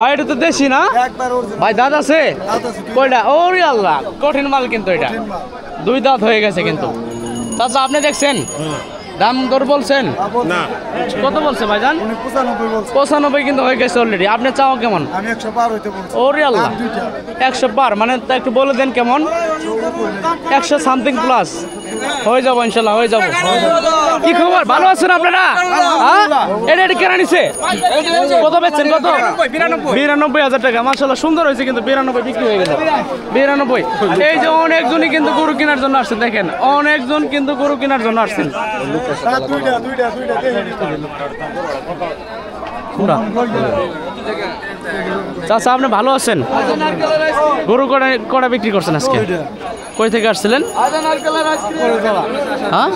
ভাই এটা তো দেশি না ভাই দাঁত আছে কয়টা ওরে আল্লাহ কঠিন মাল কিন্তু এটা দুই দাঁত হয়ে গেছে কিন্তু চাচা আপনি দেখছেন দাম দর বলছেন না কত বলছে ভাইজান 95 কিন্তু হয়ে গেছে অলরেডি আপনি চাও কেমন আমি 100 পার হইতে বলছি ওরে আল্লাহ 100 পার মানে তা একটু বলে দেন কেমন 100 সামথিং প্লাস হয়ে যাবো ইনশাল্লাহ হয়ে যাবো কি খবর ভালো আছেন আপনারা হ্যাঁ এটা এটা কেনা নিছে কত বেচছেন কত 92,000 টাকা মাশাআল্লাহ সুন্দর হয়েছে কিন্তু 92 বিক্রি হয়ে গেল 92 এই যে অনেকজনই কিন্তু গরু কেনার জন্য আসছেন দেখেন অনেকজন কিন্তু গরু কেনার জন্য আসছেন চাচা আপনি ভালো আছেন গরু কটা বিক্রি করছেন আজকে কই থেকে আসছিলেন হ্যাঁ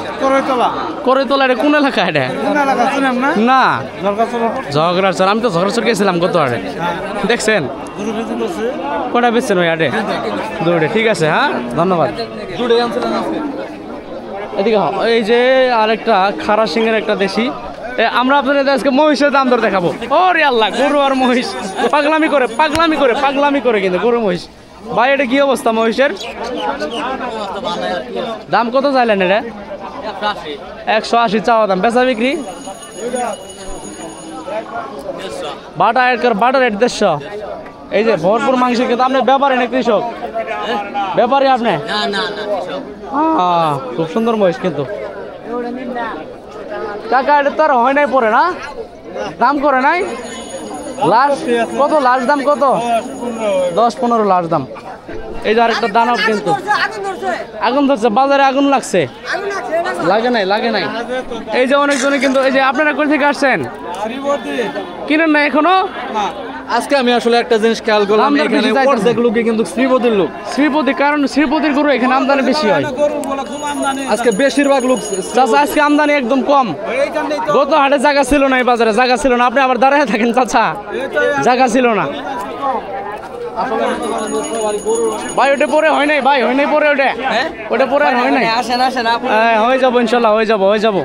করেতলা এটা কোন এলাকা এটা না ঝগড়াচর আমি তো ঝগড়াচর গেছিলাম গত আড়ে দেখছেন কটা বেচছেন ওই আড়ে দুটো ঠিক আছে হ্যাঁ ধন্যবাদ এদিকে এই যে আরেকটা খারা সিংহের একটা দেশি আমরা আপনাদের আজকে মহিষের দাম দর দেখাবো ওরে আল্লাহ গরু আর মহিষ পাগলামি করে কিন্তু গরু মহিষ ভাই এটা কি অবস্থা মহিষের দাম কত চাইলেন এটা 180 চাওয়া দাম বেচা বিক্রি বাটা রেট 150 এই যে ভরপুর মাংস কিন্তু আপনি ব্যাপারী না কৃষক ব্যাপারী আপনি খুব সুন্দর মহিষ কিন্তু টাকা এটা তো আর হয় নাই পরে না দাম করে নাই লাস্ট কত লাস্ট দাম কত 10-15 লাস্ট দাম এই যে আরেকটা দানব কিন্তু আগুন ধরছে বাজারে আগুন লাগছে লাগে নাই এই যে অনেকজনে কিন্তু এই যে আপনারা কোথা থেকে আসছেন কিনেন না এখনো আজকে আমি আসলে একটা জিনিস খেয়াল করলাম এখানে অর্ধেক লোকে কিন্তু শ্রীপতি কারণ শ্রীপতির গরু এখানে আমদানি বেশি হয় আজকে বেশিরভাগ লোক চাচা আজকে আমদানি একদম কম গত হাটে জায়গা ছিল না এই বাজারে জায়গা ছিল না আপনি আবার দাঁড়ায় থাকেন চাচা জায়গা ছিল না ভাই ওটা পরে হয় নাই পরে ওটা পরে আর হয় নাই হয়ে যাবো ইনশাল্লাহ হয়ে যাবো